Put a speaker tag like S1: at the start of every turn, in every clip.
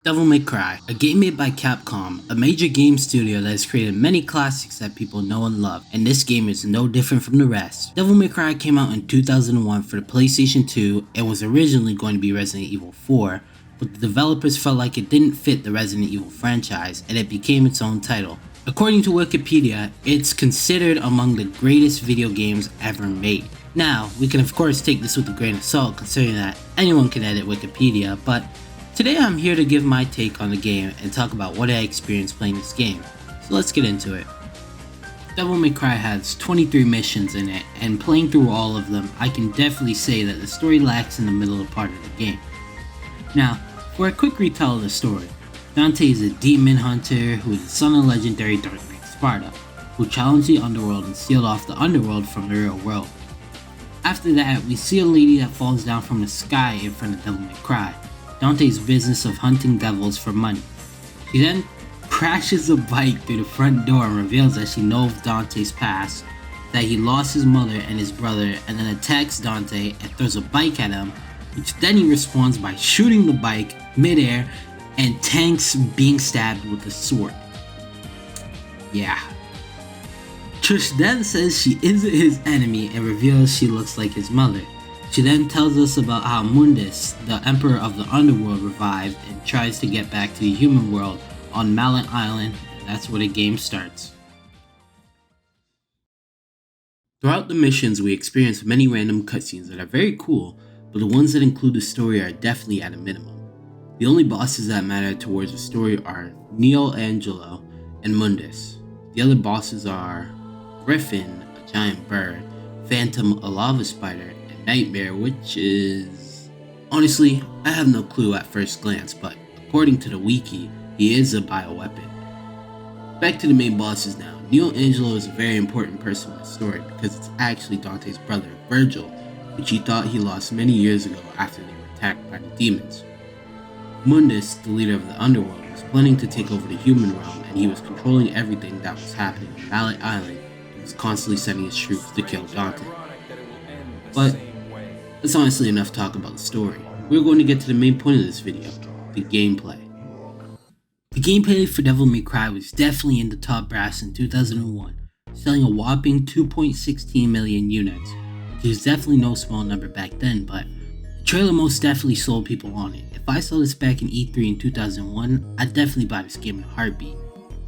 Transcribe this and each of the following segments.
S1: Devil May Cry, a game made by Capcom, a major game studio that has created many classics that people know and love, and this game is no different from the rest. Devil May Cry came out in 2001 for the PlayStation 2 and was originally going to be Resident Evil 4, but the developers felt like it didn't fit the Resident Evil franchise and it became its own title. According to Wikipedia, it's considered among the greatest video games ever made. Now, we can of course take this with a grain of salt considering that anyone can edit Wikipedia, but today I'm here to give my take on the game and talk about what I experienced playing this game, so let's get into it. Devil May Cry has 23 missions in it, and playing through all of them, I can definitely say that the story lacks in the middle part of the game. Now, for a quick retell of the story, Dante is a demon hunter who is the son of legendary Dark Knight Sparta, who challenged the underworld and sealed off the underworld from the real world. After that, we see a lady that falls down from the sky in front of Devil May Cry, Dante's business of hunting devils for money. She then crashes a bike through the front door and reveals that she knows Dante's past, that he lost his mother and his brother, and then attacks Dante and throws a bike at him, which then he responds by shooting the bike midair and tanks being stabbed with a sword. Yeah. Trish then says she isn't his enemy and reveals she looks like his mother. She then tells us about how Mundus, the emperor of the underworld, revived and tries to get back to the human world on Mallet Island, and that's where the game starts. Throughout the missions, we experience many random cutscenes that are very cool, but the ones that include the story are definitely at a minimum. The only bosses that matter towards the story are Neo Angelo and Mundus. The other bosses are Griffin, a giant bird, Phantom, a lava spider, Nightmare, which is... honestly, I have no clue at first glance, but according to the wiki, he is a bioweapon. Back to the main bosses now. Neo Angelo is a very important person in the story because it's actually Dante's brother, Virgil, which he thought he lost many years ago after they were attacked by the demons. Mundus, the leader of the underworld, was planning to take over the human realm and he was controlling everything that was happening on Mallet Island and was constantly sending his troops to kill Dante. But that's honestly enough talk about the story. We're going to get to the main point of this video, the gameplay. The gameplay for Devil May Cry was definitely in the top brass in 2001, selling a whopping 2.16 million units, which is definitely no small number back then, but the trailer most definitely sold people on it. If I saw this back in E3 in 2001, I'd definitely buy this game in a heartbeat.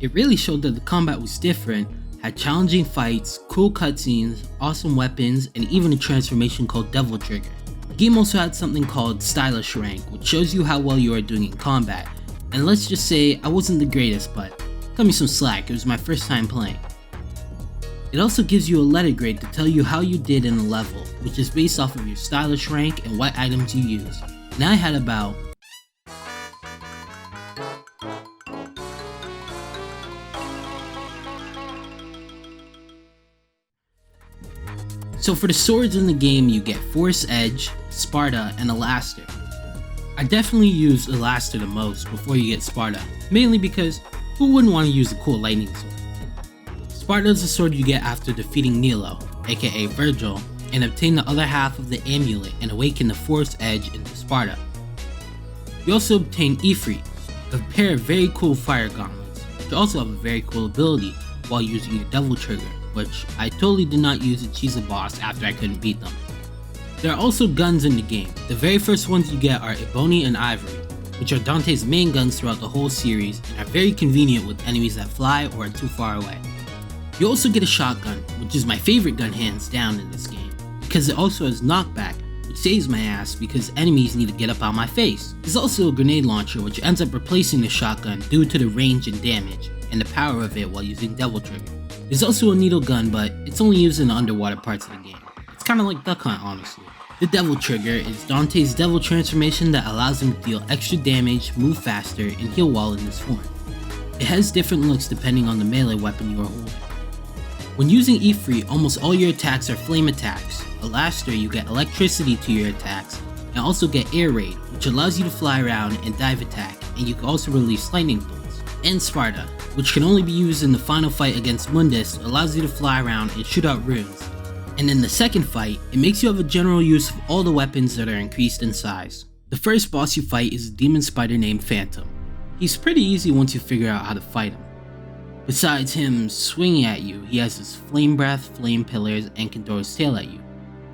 S1: It really showed that the combat was different, had challenging fights, cool cutscenes, awesome weapons, and even a transformation called Devil Trigger. The game also had something called Stylish Rank, which shows you how well you are doing in combat. And let's just say I wasn't the greatest, but cut me some slack, it was my first time playing. It also gives you a letter grade to tell you how you did in a level, which is based off of your Stylish Rank and what items you use. And I had about So for the swords in the game, you get Force Edge, Sparta, and Elaster. I definitely use Elaster the most before you get Sparta, mainly because who wouldn't want to use a cool lightning sword? Sparta is the sword you get after defeating Nilo, aka Virgil, and obtain the other half of the amulet and awaken the Force Edge into Sparta. You also obtain Ifrit, a pair of very cool fire gauntlets, which also have a very cool ability while using your Devil Trigger, which I totally did not use to cheese a boss after I couldn't beat them. There are also guns in the game. The very first ones you get are Ebony and Ivory, which are Dante's main guns throughout the whole series and are very convenient with enemies that fly or are too far away. You also get a shotgun, which is my favorite gun hands down in this game, because it also has knockback, which saves my ass because enemies need to get up on my face. There's also a grenade launcher which ends up replacing the shotgun due to the range and damage, and the power of it while using Devil Trigger. There's also a needle gun, but it's only used in the underwater parts of the game. It's kinda like Duck Hunt, honestly. The Devil Trigger is Dante's devil transformation that allows him to deal extra damage, move faster, and heal while in this form. It has different looks depending on the melee weapon you are holding. When using Ifrit, almost all your attacks are flame attacks. Elaster, you get electricity to your attacks, and also get Air Raid, which allows you to fly around and dive attack, and you can also release lightning bolts. And Sparta, which can only be used in the final fight against Mundus, allows you to fly around and shoot out runes. And in the second fight, it makes you have a general use of all the weapons that are increased in size. The first boss you fight is a demon spider named Phantom. He's pretty easy once you figure out how to fight him. Besides him swinging at you, he has his flame breath, flame pillars, and can throw his tail at you.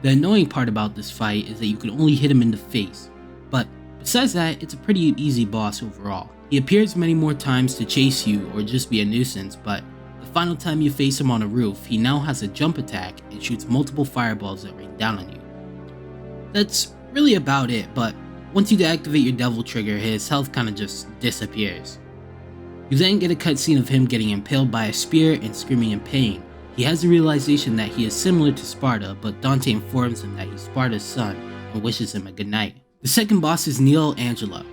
S1: The annoying part about this fight is that you can only hit him in the face, but besides that, it's a pretty easy boss overall. He appears many more times to chase you or just be a nuisance, but the final time you face him on a roof, he now has a jump attack and shoots multiple fireballs that rain down on you. That's really about it, but once you deactivate your devil trigger, his health kinda just disappears. You then get a cutscene of him getting impaled by a spear and screaming in pain. He has the realization that he is similar to Sparta, but Dante informs him that he's Sparta's son and wishes him a good night. The second boss is Neil Angelo,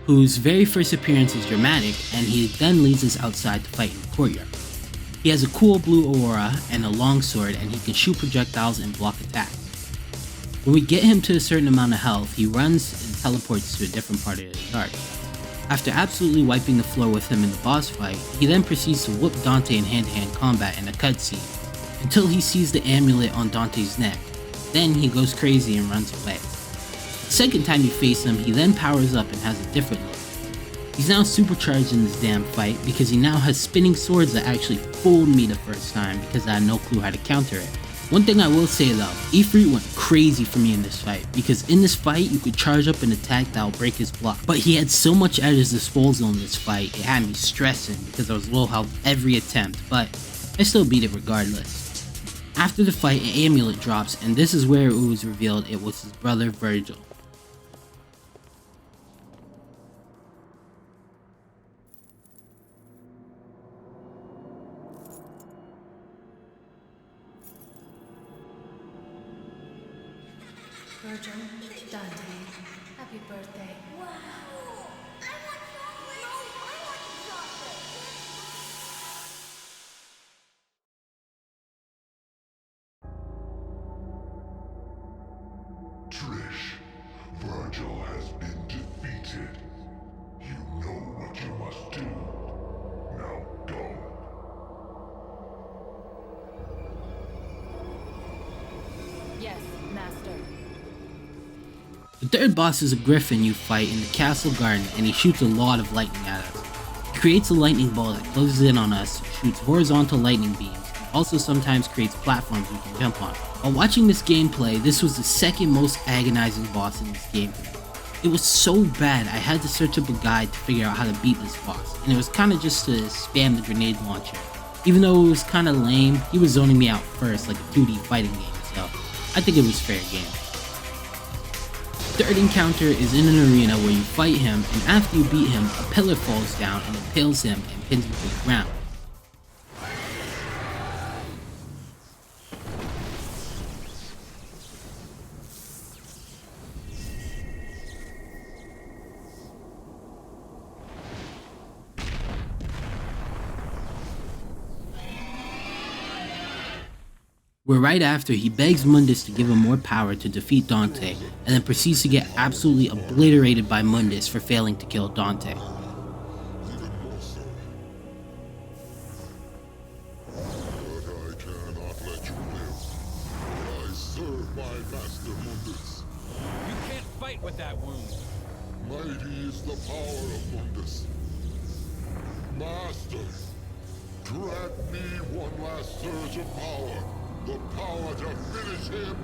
S1: whose very first appearance is dramatic, and he then leads us outside to fight in the courtyard. He has a cool blue aura and a long sword, and he can shoot projectiles and block attacks. When we get him to a certain amount of health, he runs and teleports to a different part of the yard. After absolutely wiping the floor with him in the boss fight, he then proceeds to whoop Dante in hand-to-hand combat in a cutscene, until he sees the amulet on Dante's neck. Then he goes crazy and runs away. The second time you face him, he then powers up and has a different look. He's now supercharged in this damn fight because he now has spinning swords that actually fooled me the first time because I had no clue how to counter it. One thing I will say though, Ifrit went crazy for me in this fight, because in this fight you could charge up an attack that will break his block, but he had so much at his disposal in this fight, it had me stressing because I was low health every attempt, but I still beat it regardless. After the fight, an amulet drops, and this is where it was revealed it was his brother Virgil.
S2: Virgil, Dante, happy birthday.
S3: Wow! I want chocolate! No, I want chocolate!
S4: Trish, Virgil has been defeated. You know what you must do. Now go.
S2: Yes, master.
S1: The third boss is a griffin you fight in the castle garden, and he shoots a lot of lightning at us. He creates a lightning ball that closes in on us, shoots horizontal lightning beams, and also sometimes creates platforms we can jump on. While watching this gameplay, this was the second most agonizing boss in this game. It was so bad I had to search up a guide to figure out how to beat this boss, and it was kinda just to spam the grenade launcher. Even though it was kinda lame, he was zoning me out first like a 2D fighting game, so I think it was fair game. Third encounter is in an arena where you fight him, and after you beat him, a pillar falls down and impales him and pins him to the ground. Where right after, he begs Mundus to give him more power to defeat Dante, and then proceeds to get absolutely obliterated by Mundus for failing to kill Dante.
S4: Even more so. But I cannot let you live. I serve my master Mundus.
S5: You can't fight with that wound.
S4: Mighty is the power of Mundus. Master, grant me one last surge of power. The power to finish him!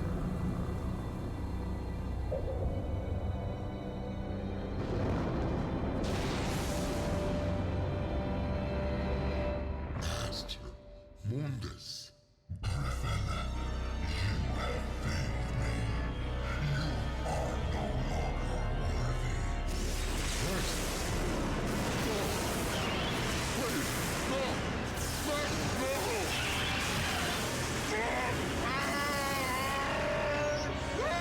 S4: Master Mundus. Griffin, you have failed me. You are no longer worthy. Master! No! Please, no! Master, no!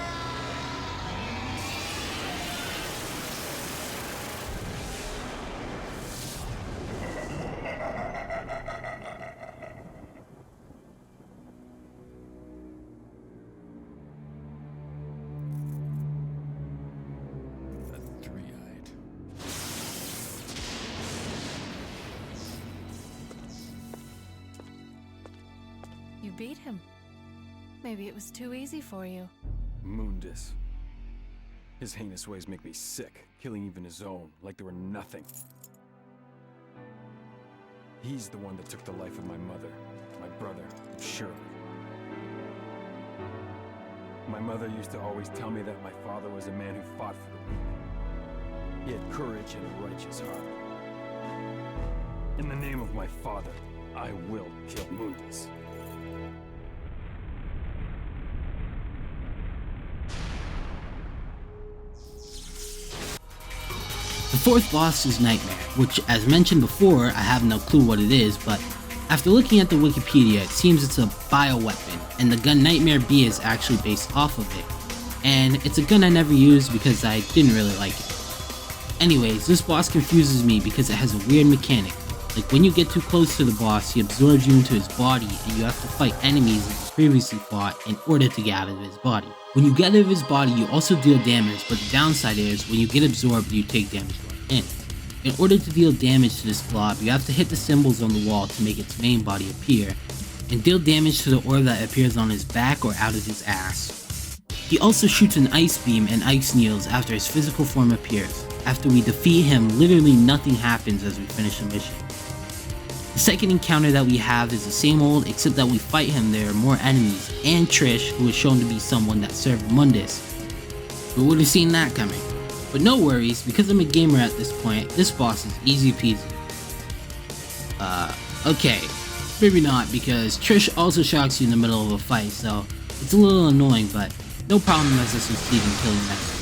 S5: The three-eyed.
S2: You beat him. Maybe it was too easy for you.
S5: Mundus. His heinous ways make me sick, killing even his own, like they were nothing. He's the one that took the life of my mother, my brother, and Shirley. My mother used to always tell me that my father was a man who fought for the people. He had courage and a righteous heart. In the name of my father, I will kill Mundus.
S1: The fourth boss is Nightmare, which, as mentioned before, I have no clue what it is, but after looking at the Wikipedia, it seems it's a bioweapon, and the gun Nightmare B is actually based off of it. And it's a gun I never used because I didn't really like it. Anyways, this boss confuses me because it has a weird mechanic. Like when you get too close to the boss, he absorbs you into his body and you have to fight enemies that you previously fought in order to get out of his body. When you get out of his body, you also deal damage, but the downside is when you get absorbed, you take damage right in. In order to deal damage to this blob, you have to hit the symbols on the wall to make its main body appear, and deal damage to the orb that appears on his back or out of his ass. He also shoots an ice beam and ice needles after his physical form appears. After we defeat him, literally nothing happens as we finish the mission. The second encounter that we have is the same old, except that we fight him, there are more enemies, and Trish, who is shown to be someone that served Mundus. Who would have seen that coming? But no worries, because I'm a gamer at this point, this boss is easy peasy. Okay, maybe not, because Trish also shocks you in the middle of a fight, so it's a little annoying, but no problem as I succeed in killing that.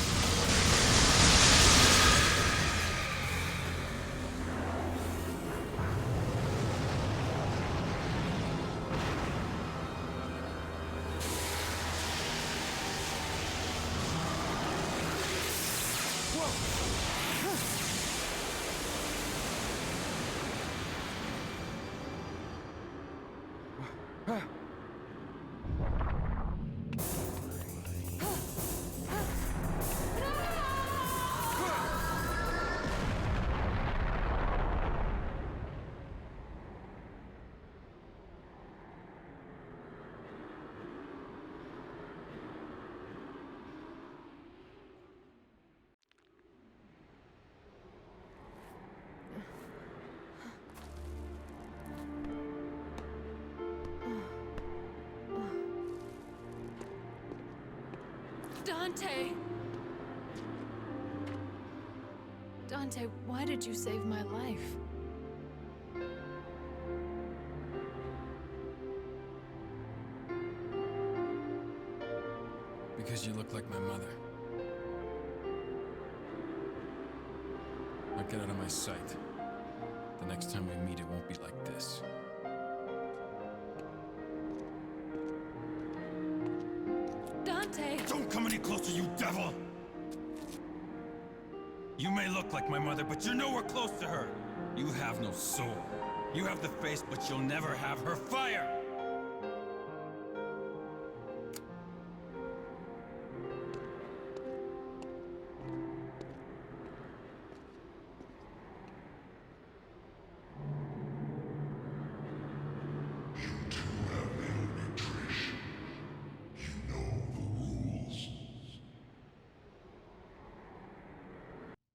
S2: Dante! Dante, why did you save my life?
S5: Because you look like my mother. Now get out of my sight. The next time we meet, it won't be like this.
S2: Dante!
S5: Don't come any closer, you devil! You may look like my mother, but you're nowhere close to her. You have no soul. You have the face, but you'll never have her fire!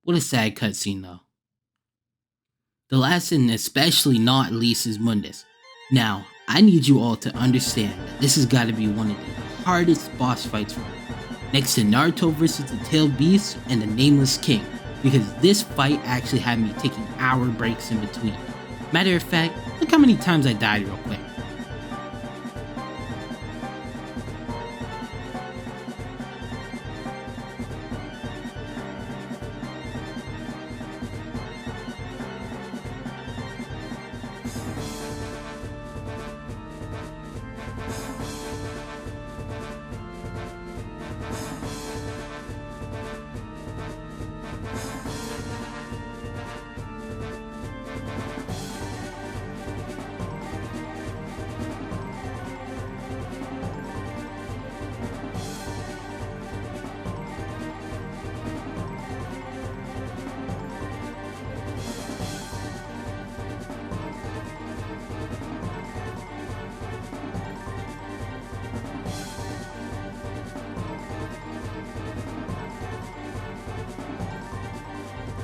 S1: What a sad cutscene though. The last and especially not least is Mundus. Now, I need you all to understand that this has got to be one of the hardest boss fights for me, next to Naruto vs the Tailed Beast and the Nameless King, because this fight actually had me taking hour breaks in between. Matter of fact, look how many times I died real quick.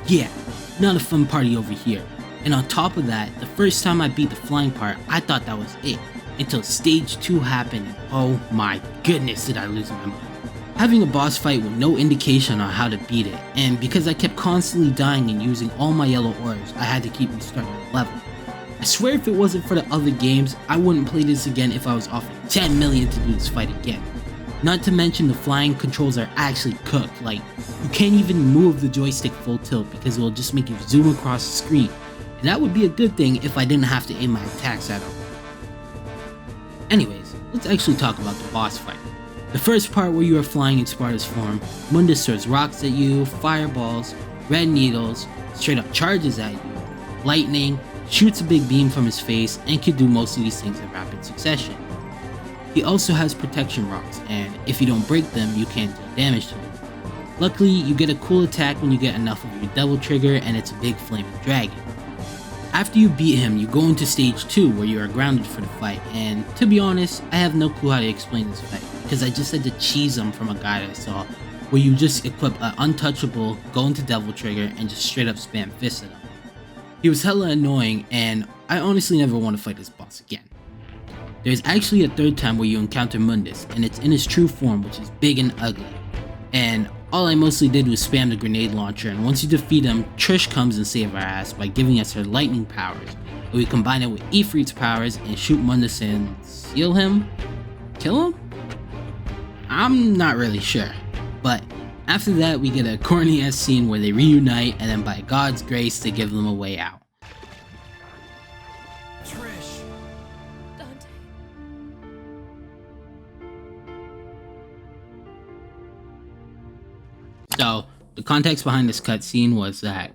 S1: Yeah, not a fun party over here. And on top of that, the first time I beat the flying part, I thought that was it, until stage 2 happened, and oh my goodness did I lose my mind. Having a boss fight with no indication on how to beat it, and because I kept constantly dying and using all my yellow orbs, I had to keep restarting the level. I swear if it wasn't for the other games, I wouldn't play this again if I was offered 10 million to do this fight again. Not to mention the flying controls are actually cooked, like you can't even move the joystick full tilt because it will just make you zoom across the screen, and that would be a good thing if I didn't have to aim my attacks at all. Anyways, let's actually talk about the boss fight. The first part where you are flying in Sparta's form, Mundus throws rocks at you, fireballs, red needles, straight up charges at you, lightning, shoots a big beam from his face, and can do most of these things in rapid succession. He also has protection rocks, and if you don't break them, you can't do damage to him. Luckily, you get a cool attack when you get enough of your devil trigger, and it's a big flaming dragon. After you beat him, you go into stage 2 where you are grounded for the fight, and to be honest, I have no clue how to explain this fight, because I just had to cheese him from a guide I saw, where you just equip an untouchable, go into devil trigger, and just straight up spam fists at him. He was hella annoying, and I honestly never want to fight this boss again. There's actually a third time where you encounter Mundus, and it's in his true form, which is big and ugly. And all I mostly did was spam the grenade launcher, and once you defeat him, Trish comes and saves our ass by giving us her lightning powers, and we combine it with Ifrit's powers and shoot Mundus and seal him? Kill him? I'm not really sure, but after that we get a corny ass scene where they reunite, and then by God's grace they give them a way out.
S5: Trish!
S2: Dante.
S1: So, the context behind this cutscene was that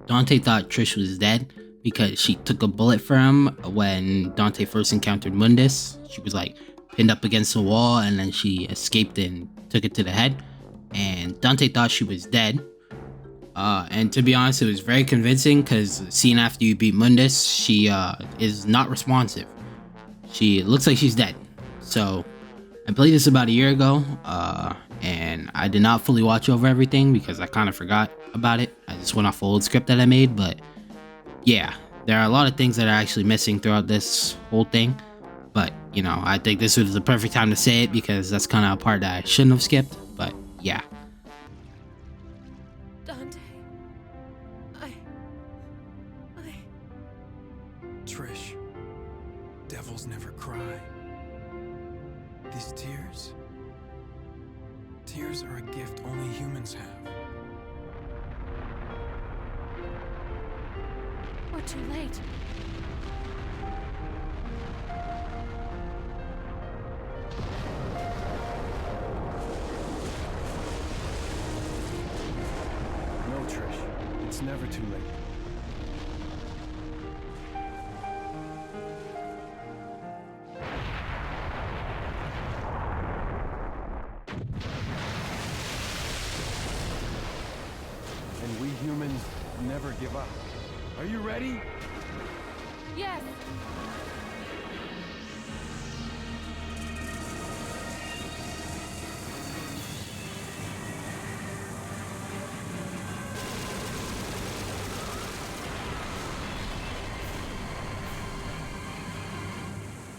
S1: Dante thought Trish was dead because she took a bullet for him when Dante first encountered Mundus. She was like pinned up against the wall, and then she escaped and took it to the head. And Dante thought she was dead. And to be honest, it was very convincing because the scene after you beat Mundus, she is not responsive. She looks like she's dead. So, I played this about a year ago, and I did not fully watch over everything because I kind of forgot about it. I just went off the old script that I made, but yeah, there are a lot of things that are actually missing throughout this whole thing. But, you know, I think this was the perfect time to say it because that's kind of a part that I shouldn't have skipped, but yeah.
S2: Dante.
S5: Trish, devils never cry. These tears are a gift only humans have.
S2: We're too late.
S5: No, Trish, it's never too late. And we humans never give up. Are you ready?
S2: Yes.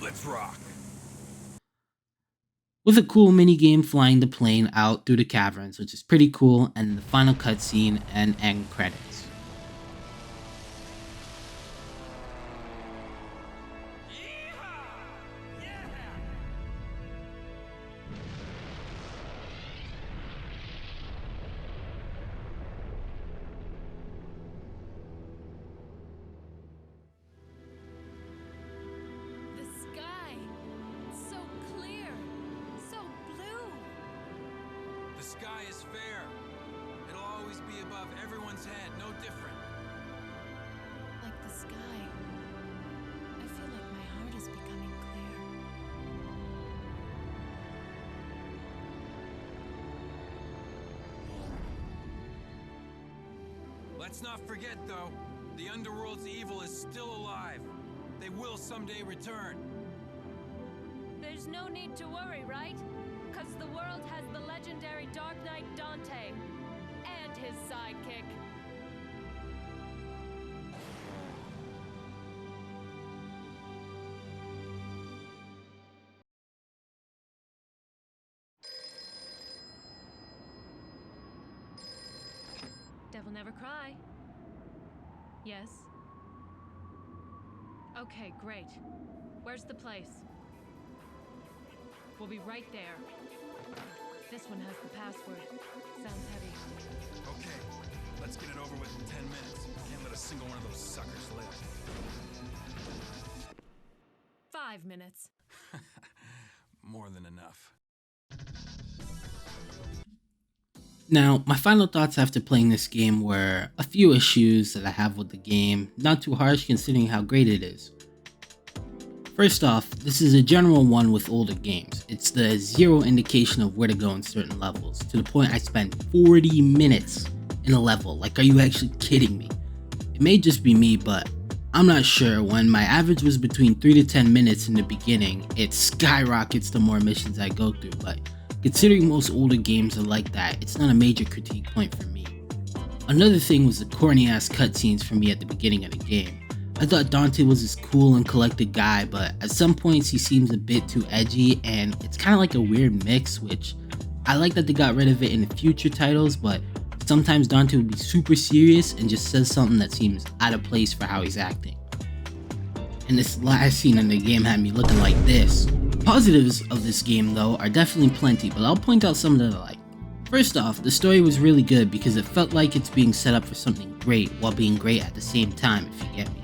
S5: Let's rock.
S1: With a cool minigame flying the plane out through the caverns, which is pretty cool, and the final cutscene and end credits.
S2: The sky. So clear. So blue.
S5: The sky is fair. It'll always be above everyone's head, no different.
S2: Like the sky. I feel like my heart is becoming clear.
S5: Let's not forget, though, the Underworld's evil is still alive. They will someday return.
S2: There's no need to worry, right? Because the world has the legendary Dark Knight Dante and his sidekick. devil never cry. Yes? Okay, great. Where's the place? We'll be right there. This one has the password. Sounds heavy.
S5: Okay, let's get it over with in 10 minutes. Can't let a single one of those suckers live.
S2: 5 minutes.
S5: More than enough.
S1: Now, my final thoughts after playing this game were a few issues that I have with the game, not too harsh considering how great it is. First off, this is a general one with older games. It's the zero indication of where to go in certain levels, to the point I spent 40 minutes in a level. Like, are you actually kidding me? It may just be me, but I'm not sure. When my average was between 3 to 10 minutes in the beginning, it skyrockets the more missions I go through, but considering most older games are like that, it's not a major critique point for me. Another thing was the corny ass cutscenes for me at the beginning of the game. I thought Dante was this cool and collected guy, but at some points he seems a bit too edgy, and it's kind of like a weird mix, which I like that they got rid of it in the future titles, but sometimes Dante would be super serious and just says something that seems out of place for how he's acting. And this last scene in the game had me looking like this. Positives of this game though are definitely plenty, but I'll point out some that I like. First off, the story was really good because it felt like it's being set up for something great while being great at the same time, if you get me.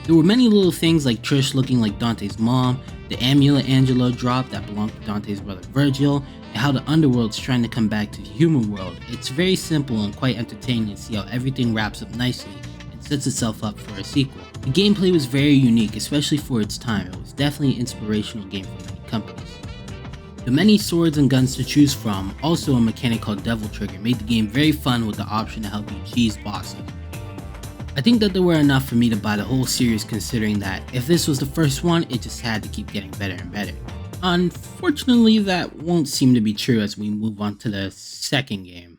S1: There were many little things like Trish looking like Dante's mom, the amulet Angelo dropped that belonged to Dante's brother Virgil, and how the underworld's trying to come back to the human world. It's very simple and quite entertaining to see how everything wraps up nicely and sets itself up for a sequel. The gameplay was very unique, especially for its time. It was definitely an inspirational game for many companies. The many swords and guns to choose from, also a mechanic called Devil Trigger, made the game very fun with the option to help you cheese bosses. I think that there were enough for me to buy the whole series, considering that if this was the first one, it just had to keep getting better and better. Unfortunately, that won't seem to be true as we move on to the second game.